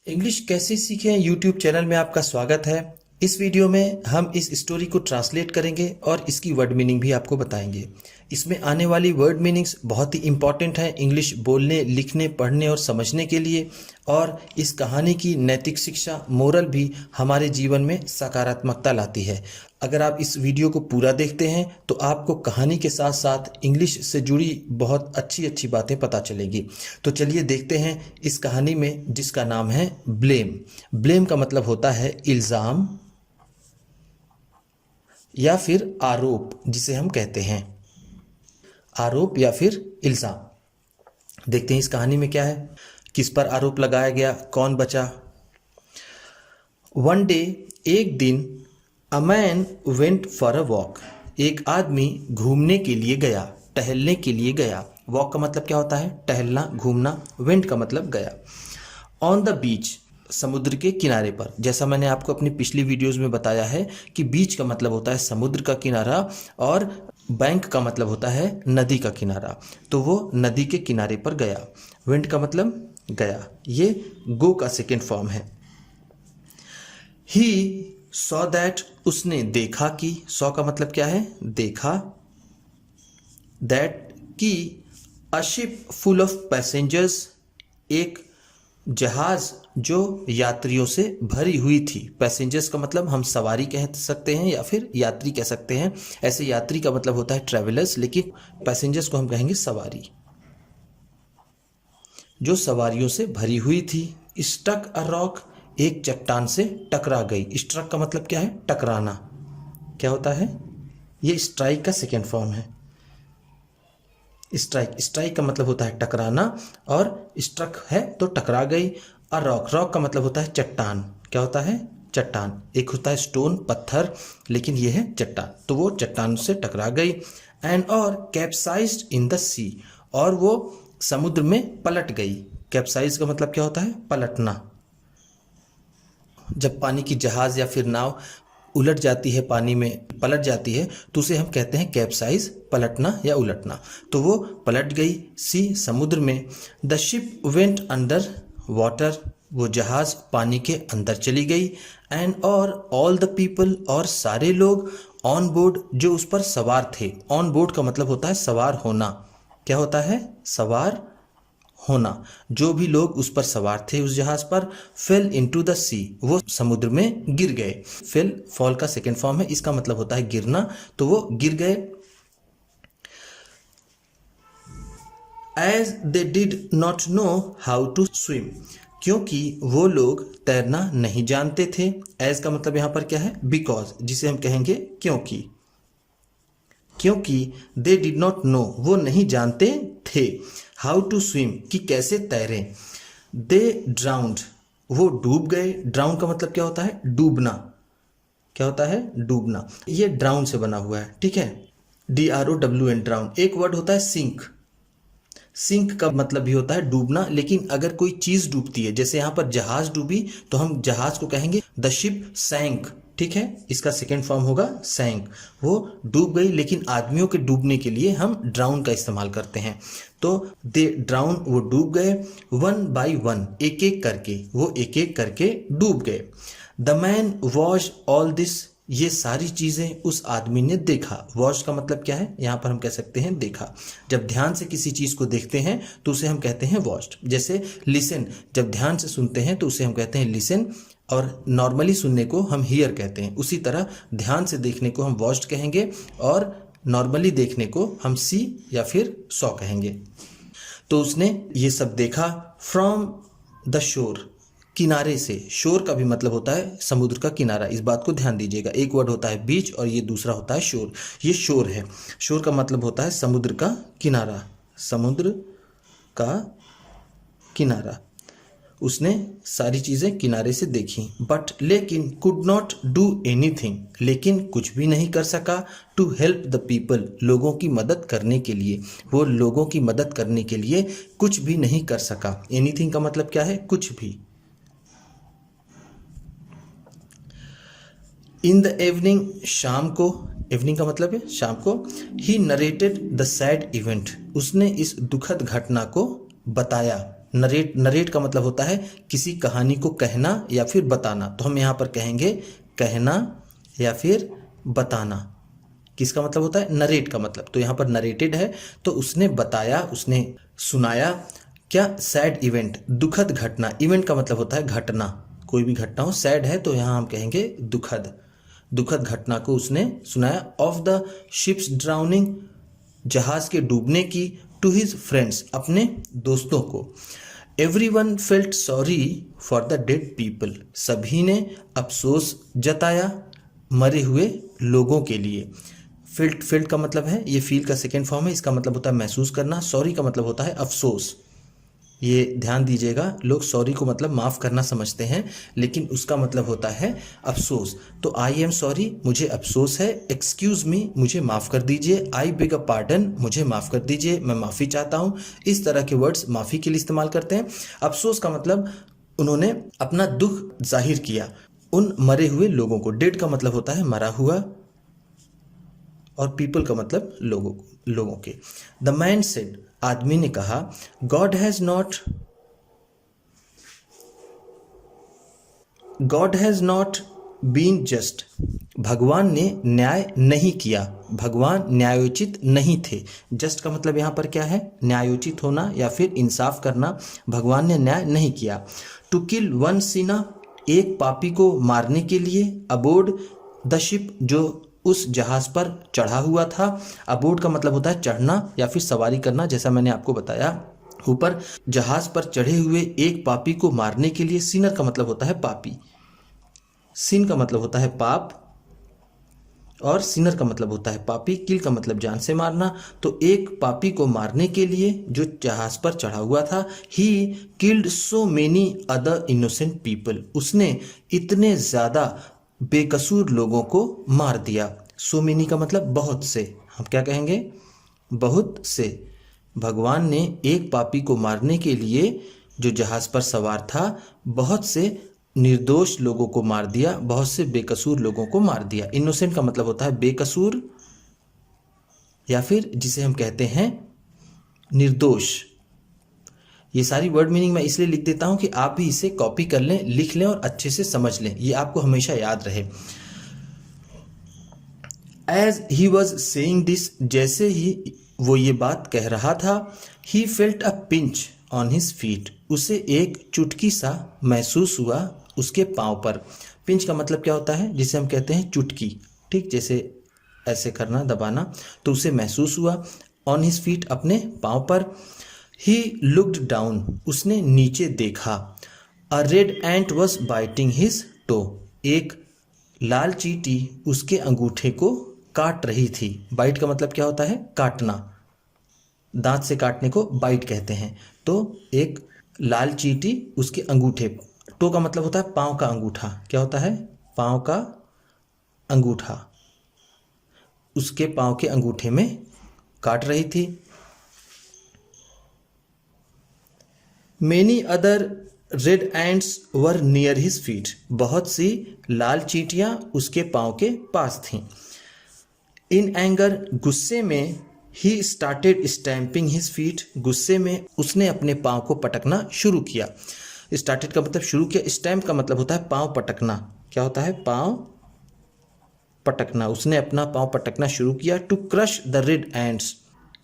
English कैसे सीखें YouTube channel में आपका स्वागत है। इस वीडियो में हम इस स्टोरी को ट्रांसलेट करेंगे और इसकी वर्ड मीनिंग भी आपको बताएंगे। इसमें आने वाली वर्ड मीनिंग्स बहुत ही इंपॉर्टेंट है इंग्लिश बोलने, लिखने, पढ़ने और समझने के लिए। और इस कहानी की नैतिक शिक्षा, मोरल भी हमारे जीवन में सकारात्मकता लाती है। अगर आप इस वीडियो को पूरा देखते हैं तो आपको कहानी के साथ साथ इंग्लिश से जुड़ी बहुत अच्छी अच्छी बातें पता चलेगी। तो चलिए देखते हैं इस कहानी में, जिसका नाम है ब्लेम। ब्लेम का मतलब होता है इल्ज़ाम या फिर आरोप, जिसे हम कहते हैं आरोप या फिर इल्ज़ाम। देखते हैं इस कहानी में क्या है, किस पर आरोप लगाया गया, कौन बचा। वन डे, एक दिन, a man went for a walk. एक आदमी घूमने के लिए गया, टहलने के लिए गया। वॉक का मतलब क्या होता है? टहलना, घूमना। वेंट का मतलब गया। ऑन द बीच, समुद्र के किनारे पर। जैसा मैंने आपको अपनी पिछली वीडियोस में बताया है कि बीच का मतलब होता है समुद्र का किनारा और बैंक का मतलब होता है नदी का किनारा। तो वो नदी के किनारे पर गया। वेंट का मतलब गया। ये गो का सेकेंड फॉर्म है। ही सॉ दैट, उसने देखा कि, सॉ का मतलब क्या है? देखा। दैट कि, a ship full of passengers, एक जहाज जो यात्रियों से भरी हुई थी। पैसेंजर्स का मतलब हम सवारी कह सकते हैं या फिर यात्री कह सकते हैं। ऐसे यात्री का मतलब होता है ट्रेवलर्स, लेकिन पैसेंजर्स को हम कहेंगे सवारी। जो सवारियों से भरी हुई थी। स्टक अ रॉक, एक चट्टान से टकरा गई। स्ट्रक का मतलब क्या है? टकराना। क्या होता है? ये स्ट्राइक का सेकेंड फॉर्म है। स्ट्राइक का मतलब होता है टकराना और स्ट्रक है तो टकरा गई। अ रॉक, रॉक का मतलब होता है चट्टान। क्या होता है? चट्टान। एक होता है स्टोन, पत्थर, लेकिन ये है चट्टान। तो वो चट्टान से टकरा गई। एंड और कैप्साइज्ड इन द सी, और वो समुद्र में पलट गई। कैप्साइज का मतलब क्या होता है? पलटना। जब पानी की जहाज या फिर नाव उलट जाती है, पानी में पलट जाती है, तो उसे हम कहते हैं कैप्साइज, पलटना या उलटना। तो वो पलट गई सी, समुद्र में। The ship went under water, वो जहाज पानी के अंदर चली गई। एंड और ऑल द पीपल, और सारे लोग, ऑन बोर्ड, जो उस पर सवार थे। ऑन बोर्ड का मतलब होता है सवार होना। क्या होता है? सवार होना। जो भी लोग उस पर सवार थे, उस जहाज पर, फेल इनटू द सी, वो समुद्र में गिर गए। फेल, फॉल का सेकेंड फॉर्म है, इसका मतलब होता है गिरना। तो वो गिर गए। As they did not know how to swim, क्योंकि वो लोग तैरना नहीं जानते थे। एज का मतलब यहां पर क्या है? बिकॉज, जिसे हम कहेंगे क्योंकि। क्योंकि दे डिड नॉट नो, वो नहीं जानते थे। हाउ टू स्विम, कि कैसे तैरें। दे ड्राउंड, वो डूब गए। ड्राउन का मतलब क्या होता है? डूबना। क्या होता है? डूबना। ये ड्राउन से बना हुआ है, ठीक है। DROWN, drown. एक वर्ड होता है सिंक। सिंक का मतलब भी होता है डूबना, लेकिन अगर कोई चीज डूबती है, जैसे यहां पर जहाज डूबी, तो हम जहाज को कहेंगे द शिप सैंक। ठीक है, इसका सेकेंड फॉर्म होगा सैंक। वो डूब गई, लेकिन आदमियों के डूबने के लिए हम ड्राउन का इस्तेमाल करते हैं। तो दे ड्राउन, वो डूब गए। वन बाय वन, एक एक करके, वो एक एक करके डूब गए। The man watch all this, ये सारी चीजें उस आदमी ने देखा। वॉच का मतलब क्या है? यहां पर हम कह सकते हैं देखा। जब ध्यान से किसी चीज को देखते हैं तो उसे हम कहते हैं वॉच्ड। जैसे लिसन, जब ध्यान से सुनते हैं तो उसे हम कहते हैं लिसन, और नॉर्मली सुनने को हम हियर कहते हैं। उसी तरह ध्यान से देखने को हम वॉच्ड कहेंगे और नॉर्मली देखने को हम सी या फिर सॉ कहेंगे। तो उसने ये सब देखा। फ्रॉम द शोर, किनारे से। शोर का भी मतलब होता है समुद्र का किनारा। इस बात को ध्यान दीजिएगा, एक वर्ड होता है बीच और ये दूसरा होता है शोर। ये शोर है। शोर का मतलब होता है समुद्र का किनारा। समुद्र का किनारा। उसने सारी चीजें किनारे से देखी। बट, लेकिन, कुड नॉट डू एनीथिंग, लेकिन कुछ भी नहीं कर सका। टू हेल्प द पीपल, लोगों की मदद करने के लिए। वो लोगों की मदद करने के लिए कुछ भी नहीं कर सका। एनीथिंग का मतलब क्या है? कुछ भी। इन द इवनिंग, शाम को। इवनिंग का मतलब है शाम को। ही नरेटेड द सैड इवेंट, उसने इस दुखद घटना को बताया। नरेट का मतलब होता है किसी कहानी को कहना या फिर बताना, तो हम यहाँ पर कहेंगे कहना या फिर बताना। किसका मतलब होता है? नरेट का मतलब। तो यहाँ पर नरेटेड है तो उसने बताया, उसने सुनाया। क्या? सैड इवेंट, दुखद घटना। इवेंट का मतलब होता है घटना, कोई भी घटना हो। सैड है तो यहाँ हम कहेंगे दुखद घटना को उसने सुनाया। ऑफ द शिप्स ड्राउनिंग, जहाज के डूबने की। टू हिज फ्रेंड्स, अपने दोस्तों को। Everyone felt sorry for the dead people, सभी ने अफसोस जताया मरे हुए लोगों के लिए। फेल्ट का मतलब है, ये फील का सेकेंड फॉर्म है, इसका मतलब होता है महसूस करना। सॉरी का मतलब होता है अफसोस। ये ध्यान दीजिएगा, लोग सॉरी को मतलब माफ़ करना समझते हैं, लेकिन उसका मतलब होता है अफसोस। तो आई एम सॉरी, मुझे अफसोस है। एक्सक्यूज़ मी, मुझे माफ़ कर दीजिए। आई बेग अ पार्डन, मुझे माफ़ कर दीजिए, मैं माफ़ी चाहता हूँ। इस तरह के वर्ड्स माफ़ी के लिए इस्तेमाल करते हैं। अफसोस का मतलब उन्होंने अपना दुख जाहिर किया उन मरे हुए लोगों को। डेड का मतलब होता है मरा हुआ, और पीपल का मतलब लोगों के। द मैन सेड, आदमी ने कहा, God has not been just, भगवान ने न्याय नहीं किया, भगवान न्यायोचित नहीं थे। जस्ट का मतलब यहाँ पर क्या है? न्यायोचित होना या फिर इंसाफ करना। भगवान ने न्याय नहीं किया। टू किल वन सिना, एक पापी को मारने के लिए। अबोर्ड द शिप, जो उस जहाज पर चढ़ा हुआ था। अबोर्ड का मतलब होता है चढ़ना या फिर सवारी करना, जैसा मैंने आपको बताया ऊपर। जहाज पर चढ़े हुए एक पापी को मारने के लिए। सिनर का मतलब होता है पापी। सिन का मतलब होता है पाप और सिनर का मतलब होता है पापी। किल का मतलब जान से मारना। तो एक पापी को मारने के लिए जो जहाज पर चढ़ा हुआ था। He killed so many other innocent people, उसने इतने ज़्यादा बेकसूर लोगों को मार दिया। सो मेनी का मतलब बहुत से, हम क्या कहेंगे? बहुत से। भगवान ने एक पापी को मारने के लिए जो जहाज पर सवार था, बहुत से निर्दोष लोगों को मार दिया, बहुत से बेकसूर लोगों को मार दिया। इनोसेंट का मतलब होता है बेकसूर या फिर जिसे हम कहते हैं निर्दोष। ये सारी वर्ड मीनिंग मैं इसलिए लिख देता हूं कि आप भी इसे कॉपी कर लें, लिख लें और अच्छे से समझ लें, ये आपको हमेशा याद रहे। As he was saying this, जैसे ही वो ये बात कह रहा था, he felt a pinch on his feet, उसे एक चुटकी सा महसूस हुआ उसके पाँव पर। पिंच का मतलब क्या होता है? जिसे हम कहते हैं चुटकी, ठीक, जैसे ऐसे करना, दबाना, तो उसे महसूस हुआ। ऑन हिज फीट, अपने पाँव पर। ही लुक्ड डाउन, उसने नीचे देखा। A red ant was biting his toe, एक लाल चींटी उसके अंगूठे को काट रही थी। बाइट का मतलब क्या होता है? काटना, दांत से काटने को बाइट कहते हैं। तो एक लाल चींटी उसके अंगूठे, टो का मतलब होता है पाँव का अंगूठा। क्या होता है? पाँव का अंगूठा, उसके पाँव के अंगूठे में काट रही थी। मेनी अदर रेड एंट्स वर नियर हिज फीट, बहुत सी लाल चींटियां उसके पाँव के पास थीं। इन एंगर, गुस्से में, he started stamping his feet, गुस्से में उसने अपने पाँव को पटकना शुरू किया। स्टार्टेड का मतलब शुरू किया, स्टैम्प का मतलब होता है पाँव पटकना। क्या होता है? पाँव पटकना। उसने अपना पाँव पटकना शुरू किया। To crush the red ants,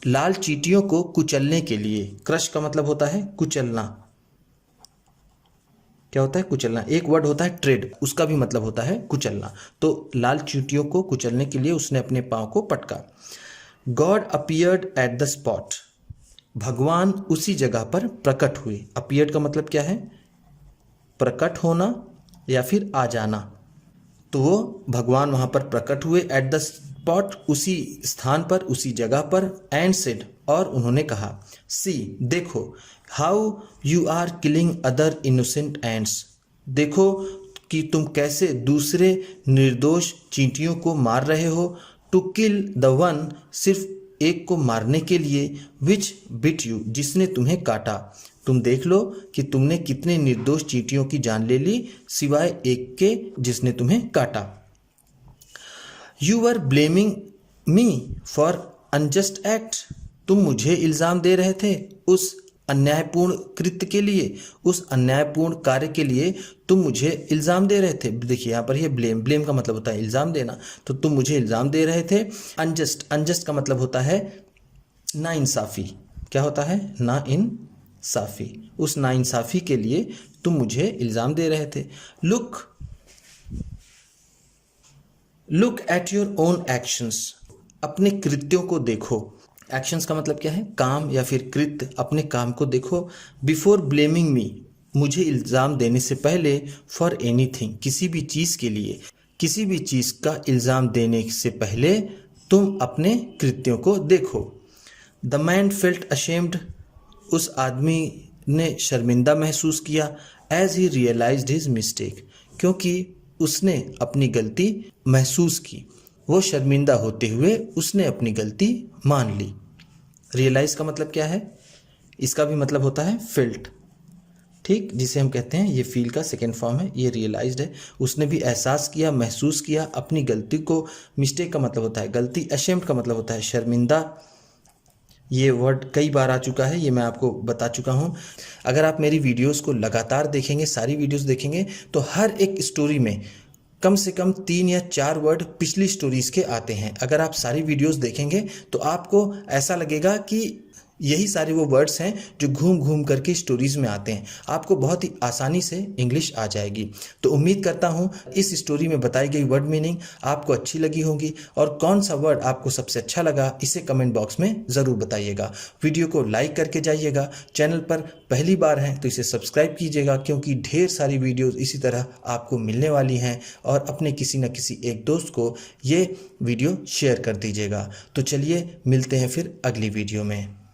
लाल चींटियों को कुचलने के लिए। क्रश का मतलब होता है कुचलना। क्या होता है? कुचलना। एक वर्ड होता है ट्रेड, उसका भी मतलब होता है कुचलना। तो लाल चींटियों को कुचलने के लिए उसने अपने पाँव को पटका। God appeared at the spot, भगवान उसी जगह पर प्रकट हुए। अपीयर्ड का मतलब क्या है? प्रकट होना या फिर आ जाना। तो वो भगवान वहाँ पर प्रकट हुए। एट द स्पॉट, उसी स्थान पर, उसी जगह पर। एंड सेड, और उन्होंने कहा, सी, देखो, how you are killing other innocent ants, देखो कि तुम कैसे दूसरे निर्दोष चींटियों को मार रहे हो। टू किल द वन, सिर्फ एक को मारने के लिए। विच बिट यू, जिसने तुम्हें काटा। तुम देख लो कि तुमने कितने निर्दोष चींटियों की जान ले ली, सिवाय एक के जिसने तुम्हें काटा। You were blaming me for unjust act, तुम मुझे इल्ज़ाम दे रहे थे उस अन्यायपूर्ण कृत्य के लिए, उस अन्यायपूर्ण कार्य के लिए तुम मुझे इल्ज़ाम दे रहे थे। देखिए यहाँ पर ये ब्लेम, ब्लेम का मतलब होता है इल्ज़ाम देना, तो तुम मुझे इल्ज़ाम दे रहे थे। अनजस्ट, अनजस्ट का मतलब होता है नाइंसाफ़ी। क्या होता है? नाइंसाफ़ी। उस नाइंसाफ़ी के लिए तुम मुझे इल्ज़ाम दे रहे थे। Look at your own actions, अपने कृत्यों को देखो। एक्शंस का मतलब क्या है? काम या फिर कृत्य। अपने काम को देखो। बिफोर ब्लेमिंग मी, मुझे इल्ज़ाम देने से पहले। फॉर एनीथिंग, किसी भी चीज़ के लिए, किसी भी चीज़ का इल्ज़ाम देने से पहले तुम अपने कृत्यों को देखो। द मैन फेल्ट अशेम्ड, उस आदमी ने शर्मिंदा महसूस किया। As he realised his mistake, क्योंकि उसने अपनी गलती महसूस की। वो शर्मिंदा होते हुए उसने अपनी गलती मान ली। रियलाइज का मतलब क्या है? इसका भी मतलब होता है फेल्ट, ठीक, जिसे हम कहते हैं, ये फील का सेकेंड फॉर्म है, ये रियलाइज्ड है। उसने भी एहसास किया, महसूस किया अपनी गलती को। मिस्टेक का मतलब होता है गलती। अशेम्ड का मतलब होता है शर्मिंदा। ये वर्ड कई बार आ चुका है, ये मैं आपको बता चुका हूँ। अगर आप मेरी वीडियोस को लगातार देखेंगे, सारी वीडियोस देखेंगे, तो हर एक स्टोरी में कम से कम 3 या 4 वर्ड पिछली स्टोरीज़ के आते हैं। अगर आप सारी वीडियोस देखेंगे तो आपको ऐसा लगेगा कि यही सारे वो वर्ड्स हैं जो घूम घूम करके स्टोरीज़ में आते हैं। आपको बहुत ही आसानी से इंग्लिश आ जाएगी। तो उम्मीद करता हूँ इस स्टोरी में बताई गई वर्ड मीनिंग आपको अच्छी लगी होगी, और कौन सा वर्ड आपको सबसे अच्छा लगा इसे कमेंट बॉक्स में ज़रूर बताइएगा। वीडियो को लाइक करके जाइएगा। चैनल पर पहली बार हैं तो इसे सब्सक्राइब कीजिएगा, क्योंकि ढेर सारी वीडियोज़ इसी तरह आपको मिलने वाली हैं। और अपने किसी न किसी एक दोस्त को ये वीडियो शेयर कर दीजिएगा। तो चलिए मिलते हैं फिर अगली वीडियो में।